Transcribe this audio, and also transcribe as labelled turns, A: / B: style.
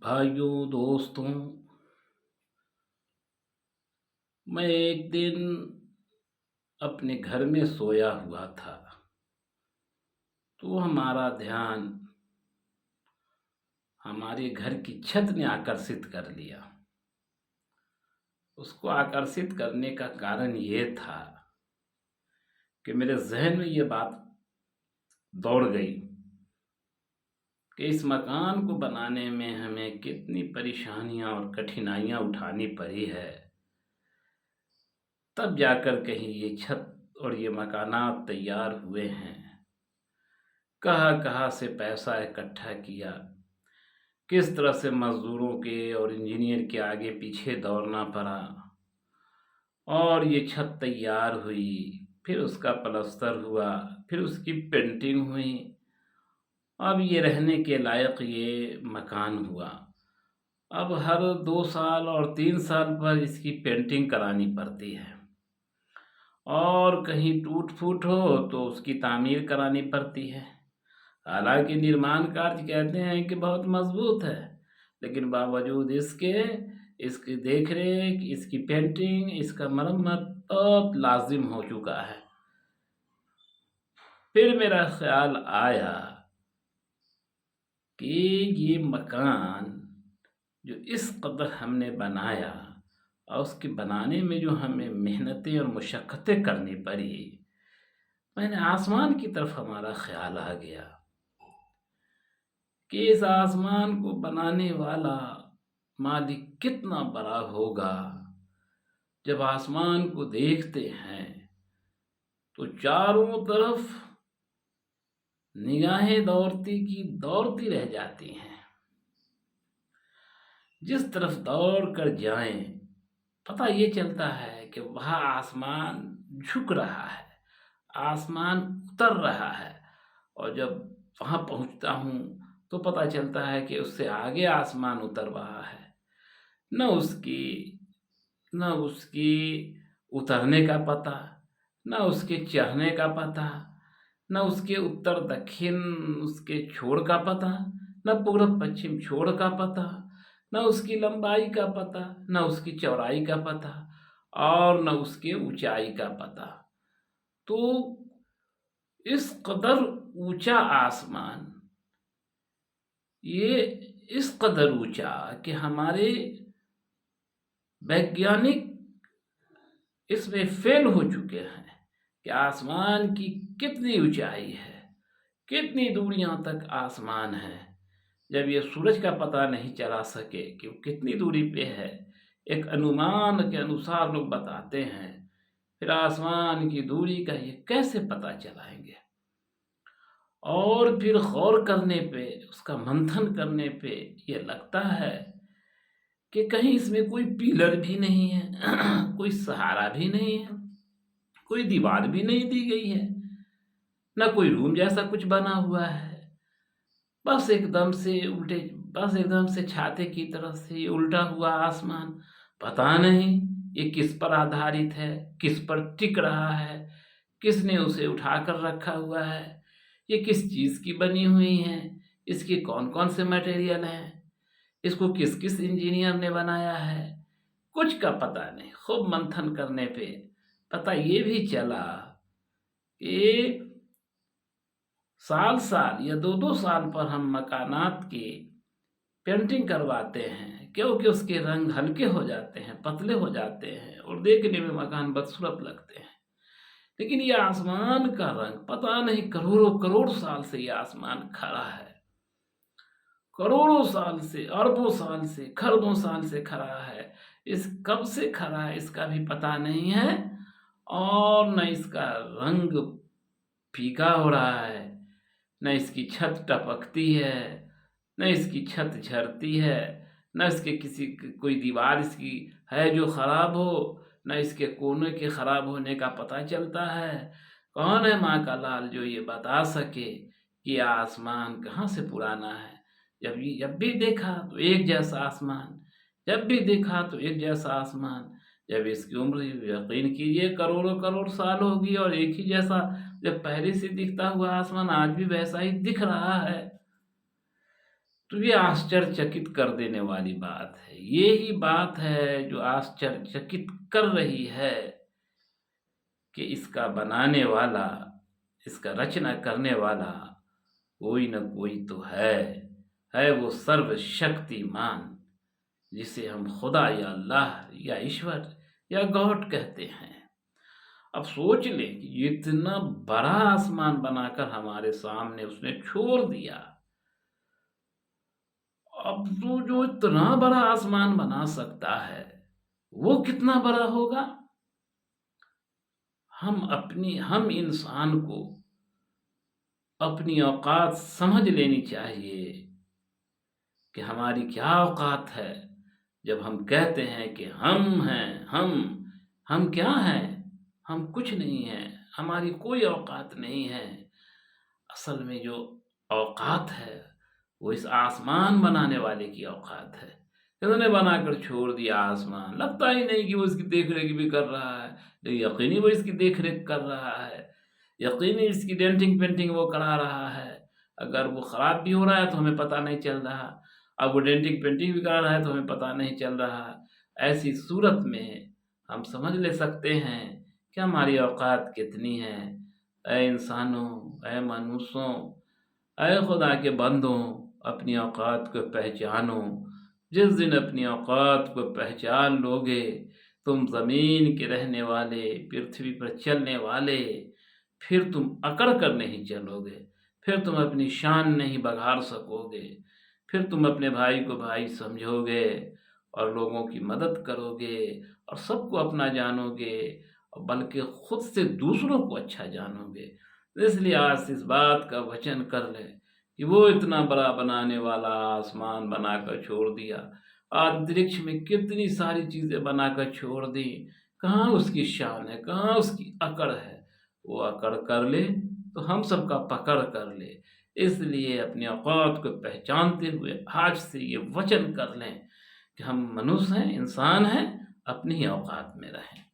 A: भाइयों, दोस्तों, मैं एक दिन अपने घर में सोया हुआ था, तो हमारा ध्यान हमारे घर की छत ने आकर्षित कर लिया। उसको आकर्षित करने का कारण ये था कि मेरे ज़हन में ये बात दौड़ गई कि इस मकान को बनाने में हमें कितनी परेशानियाँ और कठिनाइयाँ उठानी पड़ी है। तब जाकर कहीं ये छत और ये मकानात तैयार हुए हैं। कहाँ-कहाँ से पैसा इकट्ठा किया, किस तरह से मज़दूरों के और इंजीनियर के आगे पीछे दौड़ना पड़ा और ये छत तैयार हुई, फिर उसका प्लास्टर हुआ, फिर उसकी पेंटिंग हुई, अब ये रहने के लायक ये मकान हुआ। अब हर 2 साल और 3 साल पर इसकी पेंटिंग करानी पड़ती है और कहीं टूट-फूट हो तो उसकी तामीर करानी पड़ती है। हालाँकि निर्माण कार्य कहते हैं कि बहुत मज़बूत है, लेकिन बावजूद इसके, इसकी देख-रेख, इसकी पेंटिंग, इसका मरम्मत बहुत लाज़िम हो चुका है। फिर मेरा ख़्याल आया कि ये मकान जो इस कदर हमने बनाया और उसके बनाने में जो हमें मेहनतें और मशक्क़तें करनी पड़ी, मैंने आसमान की तरफ हमारा ख़्याल आ गया कि इस आसमान को बनाने वाला मालिक कितना बड़ा होगा। जब आसमान को देखते हैं तो चारों तरफ निगाहें दौड़ती की दौड़ती रह जाती हैं। जिस तरफ दौड़ कर जाएं, पता ये चलता है कि वहाँ आसमान झुक रहा है, आसमान उतर रहा है और जब वहाँ पहुँचता हूँ तो पता चलता है कि उससे आगे आसमान उतर रहा है। न उसकी न उसकी उतरने का पता, न उसके चढ़ने का पता, न उसके उत्तर दक्षिण उसके छोर का पता, न पूरब पश्चिम छोर का पता, न उसकी लंबाई का पता, न उसकी चौड़ाई का पता और न उसके ऊंचाई का पता। तो इस कदर ऊंचा आसमान, ये इस कदर ऊंचा कि हमारे वैज्ञानिक इसमें फेल हो चुके हैं कि आसमान की कितनी ऊंचाई है, कितनी दूरियां तक आसमान है। जब ये सूरज का पता नहीं चला सके कि वो कितनी दूरी पे है, एक अनुमान के अनुसार लोग बताते हैं, फिर आसमान की दूरी का ये कैसे पता चलाएंगे। और फिर गौर करने पे, उसका मंथन करने पे ये लगता है कि कहीं इसमें कोई पिलर भी नहीं है, कोई सहारा भी नहीं है, कोई दीवार भी नहीं दी गई है, ना कोई रूम जैसा कुछ बना हुआ है। बस एकदम से उल्टे, बस एकदम से छाते की तरफ से ये उल्टा हुआ आसमान। पता नहीं ये किस पर आधारित है, किस पर टिक रहा है, किसने उसे उठाकर रखा हुआ है, ये किस चीज़ की बनी हुई है, इसके कौन-कौन से मटेरियल हैं, इसको किस-किस इंजीनियर ने बनाया है, कुछ का पता नहीं। खूब मंथन करने पे पता ये भी चला कि साल-साल या 2-2 साल पर हम मकानात की पेंटिंग करवाते हैं, क्योंकि उसके रंग हल्के हो जाते हैं, पतले हो जाते हैं और देखने में मकान बदसूरत लगते हैं। लेकिन ये आसमान का रंग पता नहीं, करोड़ों-करोड़ साल से ये आसमान खड़ा है। करोड़ों साल से, अरबों साल से, खरबों साल से खड़ा है। इस कब से खड़ा है इसका भी पता नहीं है और न इसका रंग फीका हो रहा है, न इसकी छत टपकती है, न इसकी छत झरती है, न इसके किसी कोई दीवार इसकी है जो खराब हो, न इसके कोने के खराब होने का पता चलता है। कौन है माँ का लाल जो ये बता सके कि ये आसमान कहाँ से पुराना है। जब भी देखा तो एक जैसा आसमान, जब भी देखा तो एक जैसा आसमान। जब इसकी उम्र यकीन कीजिए करोड़ों-करोड़ साल होगी और एक ही जैसा जब पहले से दिखता हुआ आसमान आज भी वैसा ही दिख रहा है। तो ये आश्चर्यचकित कर देने वाली बात है। ये ही बात है जो आश्चर्यचकित कर रही है कि इसका बनाने वाला, इसका रचना करने वाला कोई न कोई तो है वो सर्वशक्तिमान, जिसे हम खुदा या अल्लाह या ईश्वर या गॉड कहते हैं। अब सोच लें कि ये इतना बड़ा आसमान बनाकर हमारे सामने उसने छोड़ दिया। अब तो जो इतना बड़ा आसमान बना सकता है, वो कितना बड़ा होगा? हम इंसान को अपनी औकात समझ लेनी चाहिए कि हमारी क्या औकात है। जब हम कहते हैं कि हम हैं, हम क्या हैं? हम कुछ नहीं हैं, हमारी कोई औकात नहीं है। असल में जो औकात है वो इस आसमान बनाने वाले की औकात है। इन्होंने बनाकर छोड़ दिया आसमान, लगता ही नहीं कि वो इसकी देख-रेख भी कर रहा है, लेकिन यकीनी वो इसकी देख-रेख कर रहा है, यकीनी इसकी डेंटिंग पेंटिंग वो करा रहा है। अगर वो ख़राब भी हो रहा है तो हमें पता नहीं चल रहा, अब वो डेंटिंग पेंटिंग भी करा रहा है तो हमें पता नहीं चल रहा। ऐसी सूरत में हम समझ ले सकते हैं कि हमारी औकात कितनी है। ऐ इंसानों, ऐ मनुष्यों, ऐ खुदा के बंदों, अपनी औकात को पहचानो। जिस दिन अपनी औकात को पहचान लोगे, तुम ज़मीन के रहने वाले, पृथ्वी पर चलने वाले, फिर तुम अकड़ कर नहीं चलोगे, फिर तुम अपनी शान नहीं बघार सकोगे, फिर तुम अपने भाई को भाई समझोगे और लोगों की मदद करोगे और सबको अपना जानोगे, और बल्कि खुद से दूसरों को अच्छा जानोगे। इसलिए आज से इस बात का वचन कर लें कि वो इतना बड़ा बनाने वाला आसमान बनाकर छोड़ दिया, अंतरिक्ष में कितनी सारी चीज़ें बनाकर छोड़ दी, कहाँ उसकी शान है, कहाँ उसकी अकड़ है? वो अकड़ कर ले तो हम सबका पकड़ कर ले। इसलिए अपनी औकात को पहचानते हुए आज से ये वचन कर लें कि हम मनुष्य हैं, इंसान हैं, अपनी ही औकात में रहें।